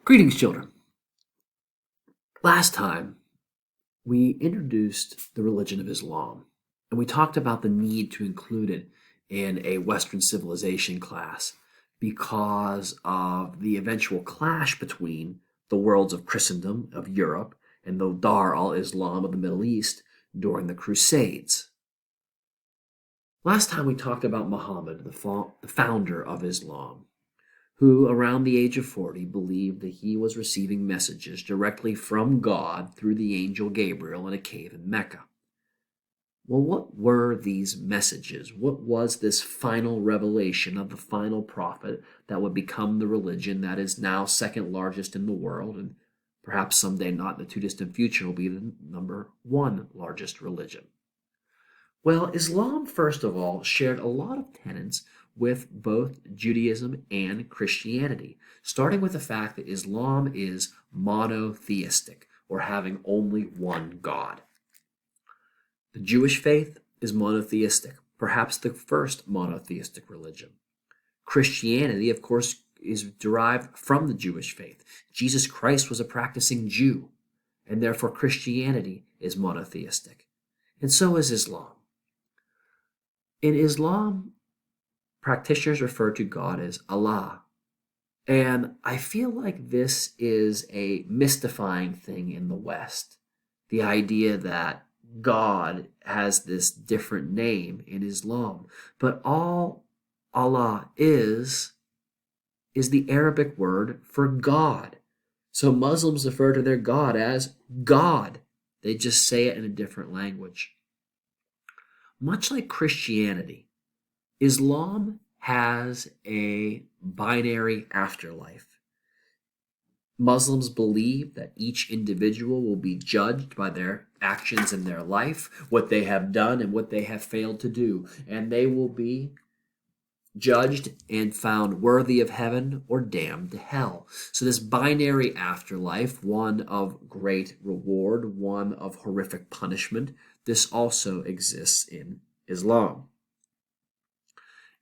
Greetings, children. Last time, we introduced the religion of Islam, and we talked about the need to include it in a Western civilization class because of the eventual clash between the worlds of Christendom of Europe and the Dar al-Islam of the Middle East during the Crusades. Last time, we talked about Muhammad, the founder of Islam, who, around the age of 40, believed that he was receiving messages directly from God through the angel Gabriel in a cave in Mecca. Well, what were these messages? What was this final revelation of the final prophet that would become the religion that is now second largest in the world, and perhaps someday, not in the too distant future, will be the number one largest religion? Well, Islam, first of all, shared a lot of tenets with both Judaism and Christianity, starting with the fact that Islam is monotheistic, or having only one God. The Jewish faith is monotheistic, perhaps the first monotheistic religion. Christianity, of course, is derived from the Jewish faith. Jesus Christ was a practicing Jew, and therefore Christianity is monotheistic. And so is Islam. In Islam, practitioners refer to God as Allah. And I feel like this is a mystifying thing in the West. The idea that God has this different name in Islam. But all Allah is the Arabic word for God. So Muslims refer to their God as God. They just say it in a different language. Much like Christianity, Islam has a binary afterlife. Muslims believe that each individual will be judged by their actions in their life, what they have done and what they have failed to do, and they will be judged and found worthy of heaven or damned to hell. So this binary afterlife, one of great reward, one of horrific punishment, this also exists in Islam.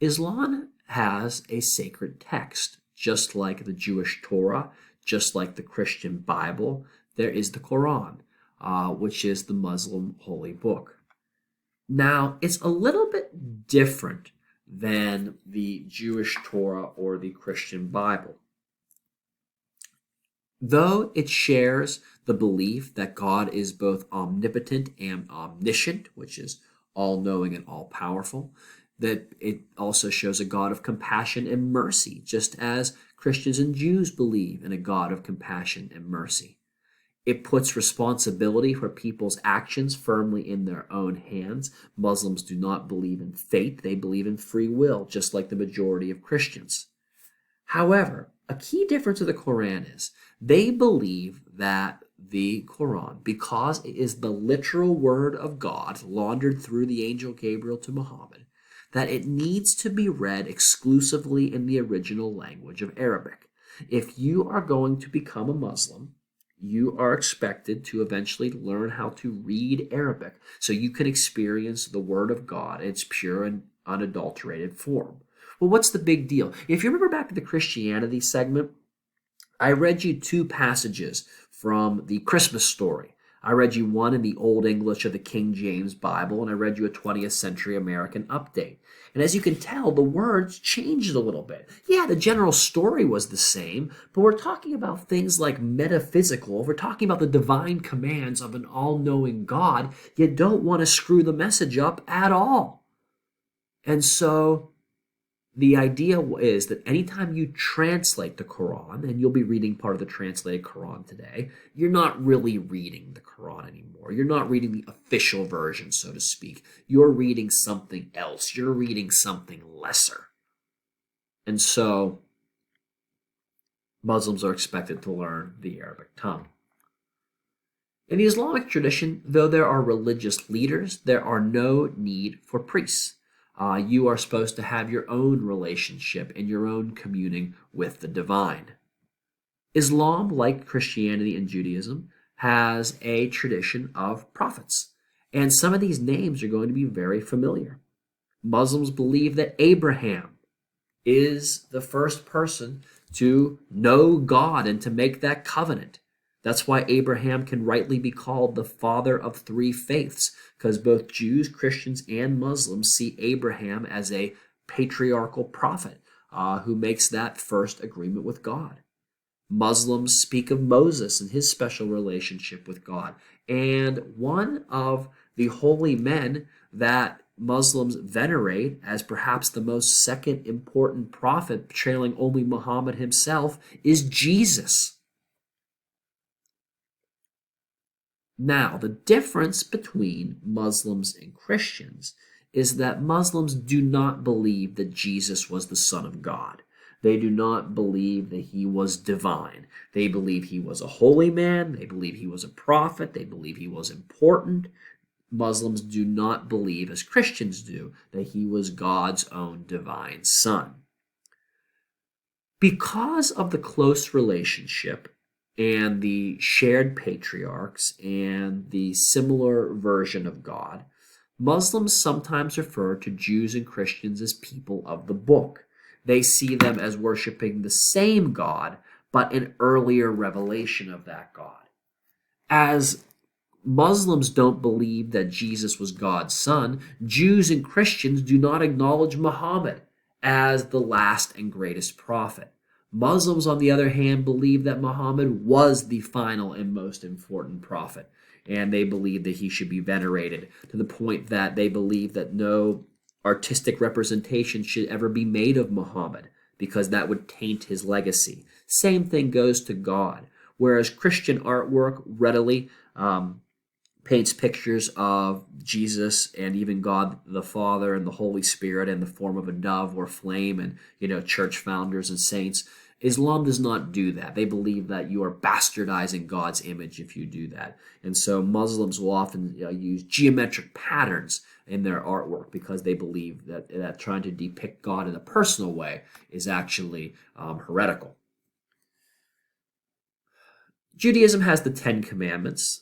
Islam has a sacred text, just like the Jewish Torah, just like the Christian Bible. There is the Quran, which is the Muslim holy book. Now, it's a little bit different than the Jewish Torah or the Christian Bible. Though it shares the belief that God is both omnipotent and omniscient, which is all-knowing and all-powerful, that it also shows a God of compassion and mercy, just as Christians and Jews believe in a God of compassion and mercy. It puts responsibility for people's actions firmly in their own hands. Muslims do not believe in fate, they believe in free will, just like the majority of Christians. However, a key difference of the Quran is they believe that the Quran, because it is the literal word of God laundered through the angel Gabriel to Muhammad, that it needs to be read exclusively in the original language of Arabic. If you are going to become a Muslim, you are expected to eventually learn how to read Arabic so you can experience the Word of God in its pure and unadulterated form. Well, what's the big deal? If you remember back to the Christianity segment, I read you two passages from the Christmas story. I read you one in the Old English of the King James Bible, and I read you a 20th century American update. And as you can tell, the words changed a little bit. Yeah, the general story was the same, but we're talking about things like metaphysical. We're talking about the divine commands of an all-knowing God. You don't want to screw the message up at all. And so the idea is that anytime you translate the Quran, and you'll be reading part of the translated Quran today, you're not really reading the Quran anymore. You're not reading the official version, so to speak. You're reading something else. You're reading something lesser. And so Muslims are expected to learn the Arabic tongue. In the Islamic tradition, though there are religious leaders, there are no need for priests. You are supposed to have your own relationship and your own communing with the divine. Islam, like Christianity and Judaism, has a tradition of prophets. And some of these names are going to be very familiar. Muslims believe that Abraham is the first person to know God and to make that covenant. That's why Abraham can rightly be called the father of three faiths, because both Jews, Christians, and Muslims see Abraham as a patriarchal prophet who makes that first agreement with God. Muslims speak of Moses and his special relationship with God. And one of the holy men that Muslims venerate as perhaps the most second important prophet, trailing only Muhammad himself, is Jesus. Now, the difference between Muslims and Christians is that Muslims do not believe that Jesus was the Son of God. They do not believe that he was divine. They believe he was a holy man. They believe he was a prophet. They believe he was important. Muslims do not believe, as Christians do, that he was God's own divine son. Because of the close relationship and the shared patriarchs and the similar version of God, Muslims sometimes refer to Jews and Christians as people of the book. They see them as worshiping the same God, but an earlier revelation of that God. As Muslims don't believe that Jesus was God's son, Jews and Christians do not acknowledge Muhammad as the last and greatest prophet. Muslims, on the other hand, believe that Muhammad was the final and most important prophet, and they believe that he should be venerated to the point that they believe that no artistic representation should ever be made of Muhammad because that would taint his legacy. Same thing goes to God. Whereas Christian artwork readily paints pictures of Jesus and even God the Father and the Holy Spirit in the form of a dove or flame and, church founders and saints. Islam does not do that. They believe that you are bastardizing God's image if you do that. And so Muslims will often use geometric patterns in their artwork because they believe that trying to depict God in a personal way is actually heretical. Judaism has the Ten Commandments.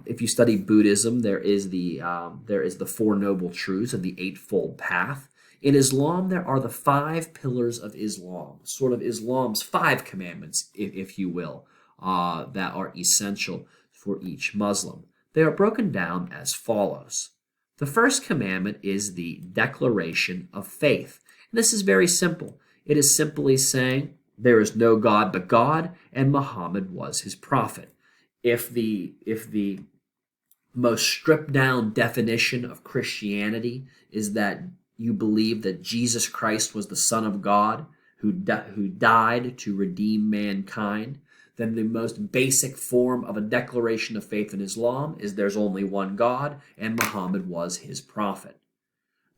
If you study Buddhism, there is the Four Noble Truths and the Eightfold Path. In Islam, there are the 5 pillars of Islam, sort of Islam's 5 commandments, if you will, that are essential for each Muslim. They are broken down as follows. The first commandment is the declaration of faith. And this is very simple. It is simply saying, there is no God but God, and Muhammad was his prophet. If the most stripped down definition of Christianity is that you believe that Jesus Christ was the Son of God who died to redeem mankind, then the most basic form of a declaration of faith in Islam is there's only one God and Muhammad was his prophet.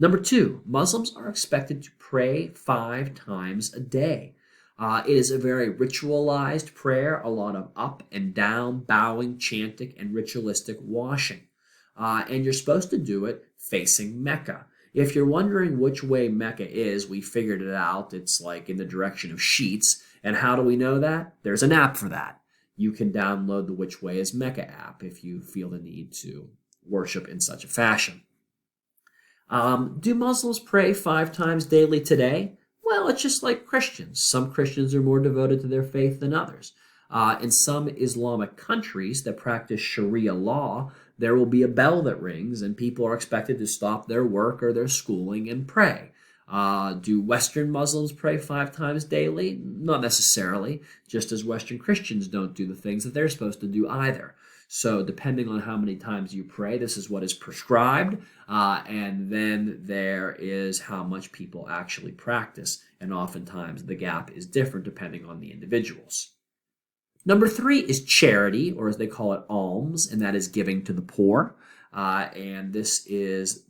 Number 2, Muslims are expected to pray 5 times a day. It is a very ritualized prayer, a lot of up and down, bowing, chanting, and ritualistic washing. And you're supposed to do it facing Mecca. If you're wondering which way Mecca is, we figured it out. It's like in the direction of sheets. And how do we know that? There's an app for that. You can download the Which Way is Mecca app if you feel the need to worship in such a fashion. Do Muslims pray 5 times daily today? Well, it's just like Christians. Some Christians are more devoted to their faith than others. In some Islamic countries that practice Sharia law, there will be a bell that rings and people are expected to stop their work or their schooling and pray. Do Western Muslims pray 5 times daily? Not necessarily, just as Western Christians don't do the things that they're supposed to do either. So depending on how many times you pray, this is what is prescribed, and then there is how much people actually practice, and oftentimes the gap is different depending on the individuals. Number 3 is charity, or as they call it, alms, and that is giving to the poor. And this is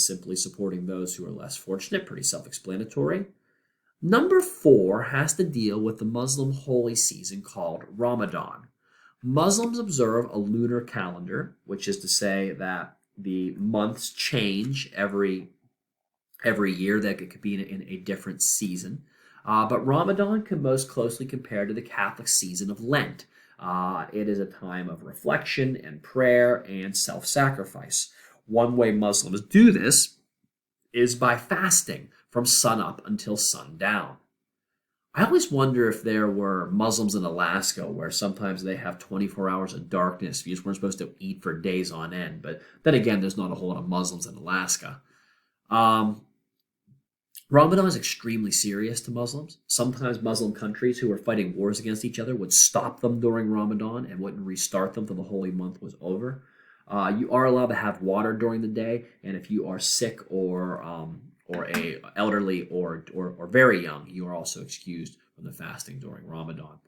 simply supporting those who are less fortunate, pretty self-explanatory. Number 4 has to deal with the Muslim holy season called Ramadan. Muslims observe a lunar calendar, which is to say that the months change every year, that it could be in a different season. But Ramadan can most closely compare to the Catholic season of Lent. It is a time of reflection and prayer and self-sacrifice. One way Muslims do this is by fasting from sunup until sundown. I always wonder if there were Muslims in Alaska where sometimes they have 24 hours of darkness. You just weren't supposed to eat for days on end. But then again, there's not a whole lot of Muslims in Alaska. Um, Ramadan is extremely serious to Muslims. Sometimes Muslim countries who were fighting wars against each other would stop them during Ramadan and wouldn't restart them till the holy month was over. You are allowed to have water during the day, and if you are sick or a elderly or very young, you are also excused from the fasting during Ramadan.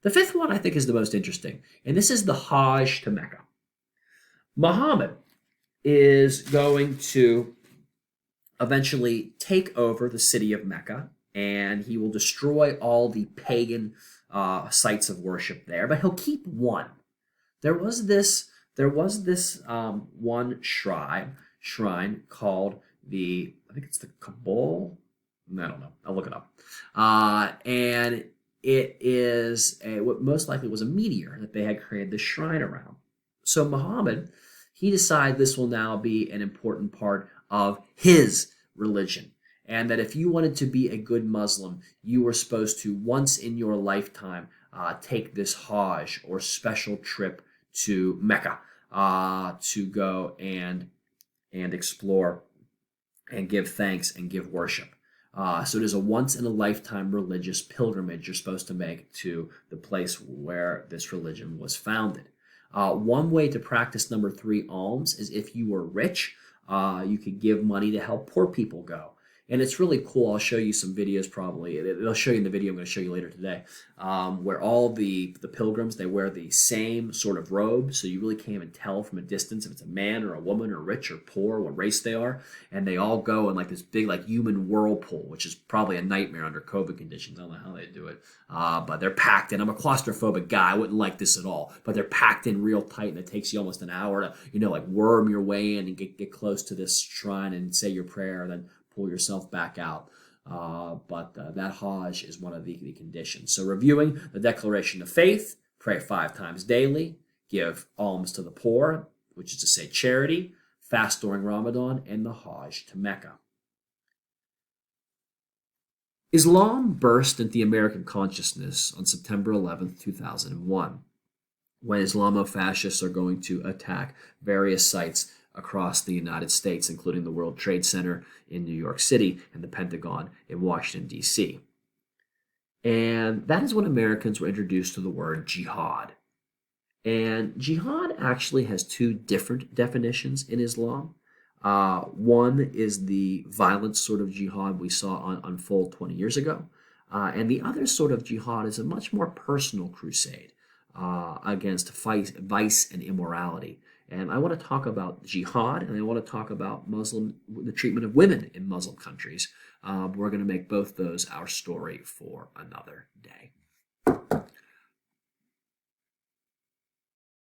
The fifth one I think is the most interesting, and this is the Hajj to Mecca. Muhammad is going to eventually take over the city of Mecca, and he will destroy all the pagan sites of worship there. But he'll keep one. There was this. There was this one shrine called the. I think it's the Kabul. I don't know. I'll look it up. And it is what most likely was a meteor that they had created this shrine around. So Muhammad, he decided this will now be an important part of his religion. And that if you wanted to be a good Muslim, you were supposed to, once in your lifetime, take this Hajj or special trip to Mecca to go and explore and give thanks and give worship. So it is a once in a lifetime religious pilgrimage you're supposed to make to the place where this religion was founded. One way to practice number three, alms, is if you were rich, you could give money to help poor people go. And it's really cool. I'll show you some videos probably. They'll show you in the video I'm going to show you later today, where all the pilgrims, they wear the same sort of robe. So you really can't even tell from a distance if it's a man or a woman or rich or poor, what race they are. And they all go in like this big like human whirlpool, which is probably a nightmare under COVID conditions. I don't know how they do it. But they're packed in. I'm a claustrophobic guy. I wouldn't like this at all. But they're packed in real tight, and it takes you almost an hour to, like worm your way in and get close to this shrine and say your prayer, and then pull yourself back out. But that Hajj is one of the conditions. So reviewing the declaration of faith, pray 5 times daily, give alms to the poor, which is to say charity, fast during Ramadan, and the Hajj to Mecca. Islam burst into the American consciousness on September 11th, 2001, when Islamofascists are going to attack various sites across the United States, including the World Trade Center in New York City and the Pentagon in Washington, D.C. And that is when Americans were introduced to the word jihad. And jihad actually has 2 different definitions in Islam. One is the violent sort of jihad we saw unfold 20 years ago. And the other sort of jihad is a much more personal crusade against vice and immorality. And I want to talk about jihad, and I want to talk about the treatment of women in Muslim countries. We're going to make both those our story for another day.